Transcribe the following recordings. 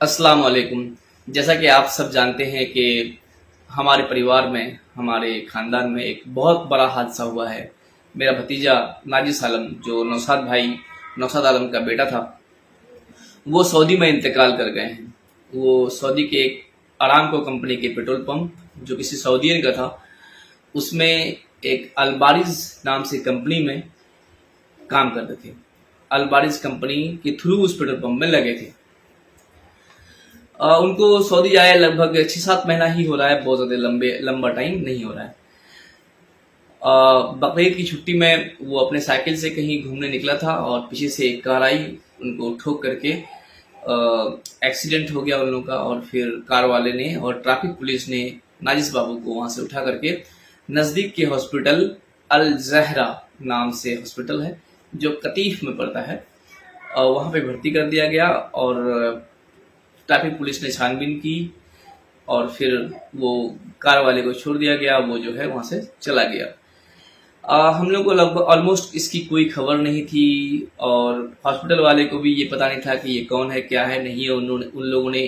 अस्सलाम वालेकुम। जैसा कि आप सब जानते हैं कि हमारे परिवार में, हमारे ख़ानदान में एक बहुत बड़ा हादसा हुआ है। मेरा भतीजा नाजिस आलम, जो नौशाद आलम का बेटा था, वो सऊदी में इंतकाल कर गए हैं। वो सऊदी के एक अरामको कंपनी के पेट्रोल पंप, जो किसी सऊदीयन का था, उसमें एक अलबारिज नाम से कंपनी में काम करते थे। अलबारिज कंपनी के थ्रू उस पेट्रोल पंप में लगे थे। उनको सऊदी आए लगभग 6-7 महीना ही हो रहा है, बहुत ज़्यादा लंबा टाइम नहीं हो रहा है। बकरीद की छुट्टी में वो अपने साइकिल से कहीं घूमने निकला था और पीछे से एक कार आई, उनको ठोक करके एक्सीडेंट हो गया उन लोगों का। और फिर कार वाले ने और ट्रैफिक पुलिस ने नाजिस बाबू को वहां से उठा करके नज़दीक के हॉस्पिटल अल जहरा नाम से हॉस्पिटल है, जो कतीफ में पड़ता है, वहां पे भर्ती कर दिया गया। और ट्रैफिक पुलिस ने छानबीन की और फिर वो कार वाले को छोड़ दिया गया, वो जो है वहां से चला गया। हम लोग को लगभग ऑलमोस्ट इसकी कोई खबर नहीं थी और हॉस्पिटल वाले को भी ये पता नहीं था कि ये कौन है, क्या है, नहीं है। उन लोगों ने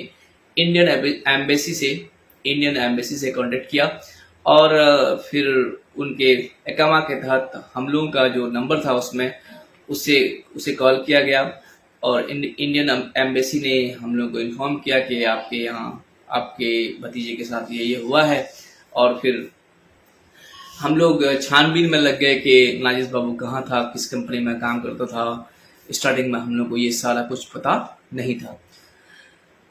इंडियन एम्बेसी से कांटेक्ट किया और फिर उनके एकामा के तहत हम लोगों का जो नंबर था उसमें उसे कॉल किया गया और इंडियन एम्बेसी ने हम लोग को इन्फॉर्म किया कि आपके यहाँ आपके भतीजे के साथ ये हुआ है। और फिर हम लोग छानबीन में लग गए कि नाजिस बाबू कहाँ था, किस कंपनी में काम करता था। स्टार्टिंग में हम लोग को ये सारा कुछ पता नहीं था।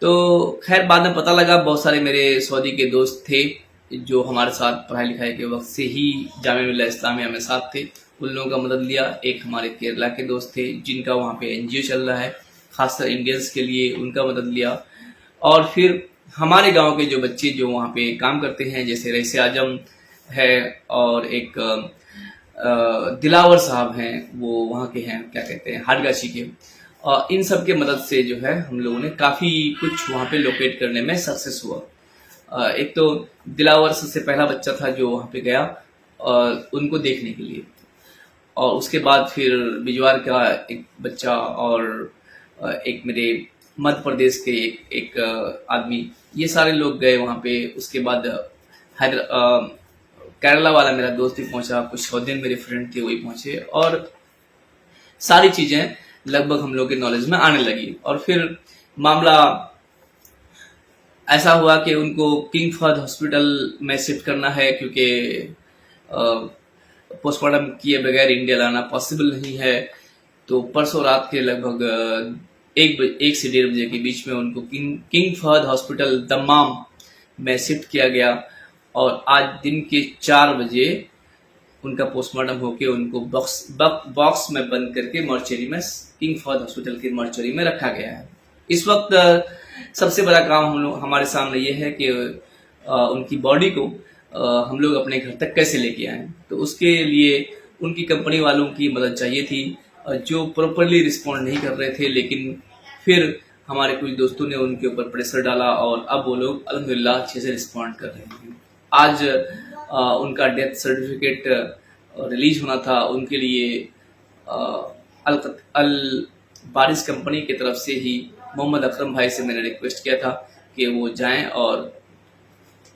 तो खैर बाद में पता लगा, बहुत सारे मेरे सऊदी के दोस्त थे जो हमारे साथ पढ़ाई लिखाई के वक्त से ही जामिया मिल्लत इस्लामिया में साथ थे, उन लोगों का मदद लिया। एक हमारे केरला के दोस्त थे जिनका वहाँ पे एनजीओ चल रहा है खासकर इंडियंस के लिए, उनका मदद लिया। और फिर हमारे गांव के जो बच्चे जो वहाँ पे काम करते हैं, जैसे रईस आजम है और एक दिलावर साहब हैं, वो वहाँ के हैं, क्या कहते हैं, हाटगाछी के। इन सब के मदद से जो है हम लोगों ने काफ़ी कुछ वहाँ पे लोकेट करने में सक्सेस हुआ। एक तो दिलावर सबसे पहला बच्चा था जो वहाँ पे गया उनको देखने के लिए, और उसके बाद फिर बिजवार का एक बच्चा और एक मेरे मध्य प्रदेश के एक आदमी, ये सारे लोग गए वहाँ पे। उसके बाद केरला वाला मेरा दोस्त भी पहुंचा, कुछ सऊदीन मेरे फ्रेंड थे वही पहुंचे, और सारी चीजें लगभग हम लोग के नॉलेज में आने लगी। और फिर मामला ऐसा हुआ कि उनको किंग फहद हॉस्पिटल में शिफ्ट करना है, क्योंकि पोस्टमार्टम किए बगैर इंडिया लाना पॉसिबल नहीं है। तो परसों रात के लगभग 1 से 1:30 बजे के बीच में उनको किंग फहद हॉस्पिटल दम्माम में शिफ्ट किया गया और आज दिन के 4 बजे उनका पोस्टमार्टम होके उनको बॉक्स में बंद करके मॉर्चरी में, किंग फहद हॉस्पिटल के मॉर्चरी में रखा गया है। इस वक्त सबसे बड़ा काम हमारे सामने ये है कि उनकी बॉडी को हम लोग अपने घर तक कैसे लेके आए। तो उसके लिए उनकी कंपनी वालों की मदद चाहिए थी, जो प्रॉपरली रिस्पॉन्ड नहीं कर रहे थे। लेकिन फिर हमारे कुछ दोस्तों ने उनके ऊपर प्रेशर डाला और अब वो लोग अल्हम्दुलिल्लाह अच्छे से रिस्पॉन्ड कर रहे हैं। आज उनका डेथ सर्टिफिकेट रिलीज होना था, उनके लिए अल बारिश कंपनी की तरफ से ही मोहम्मद अकरम भाई से मैंने रिक्वेस्ट किया था कि वो जाएं और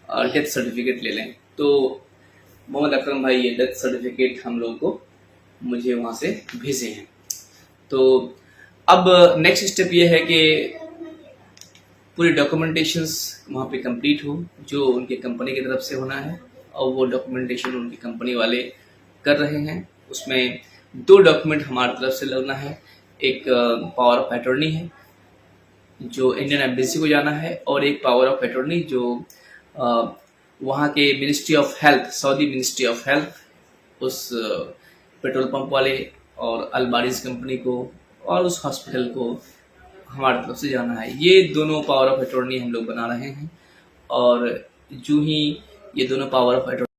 डेथ सर्टिफिकेट ले लें। तो मोहम्मद अकरम भाई ये डेथ सर्टिफिकेट हम लोगों को मुझे वहाँ से भेजे हैं। तो अब नेक्स्ट स्टेप ये है कि पूरी डॉक्यूमेंटेशंस वहाँ पे कंप्लीट हो जो उनके कंपनी की तरफ से होना है, और वो डॉक्यूमेंटेशन उनकी कंपनी वाले कर रहे हैं। उसमें 2 डॉक्यूमेंट हमारी तरफ से लगना है। एक पावर ऑफ अटॉर्नी है जो इंडियन एम्बेसी को जाना है, और एक पावर ऑफ अटॉर्नी जो वहाँ के ministry of health, Saudi ministry of health, उस पेट्रोल पंप वाले और अलबारिज कंपनी को और उस हॉस्पिटल को हमारी तरफ से जाना है। ये दोनों पावर ऑफ अटॉर्नी हम लोग बना रहे हैं, और जो ही ये दोनों पावर ऑफ अटॉर्नी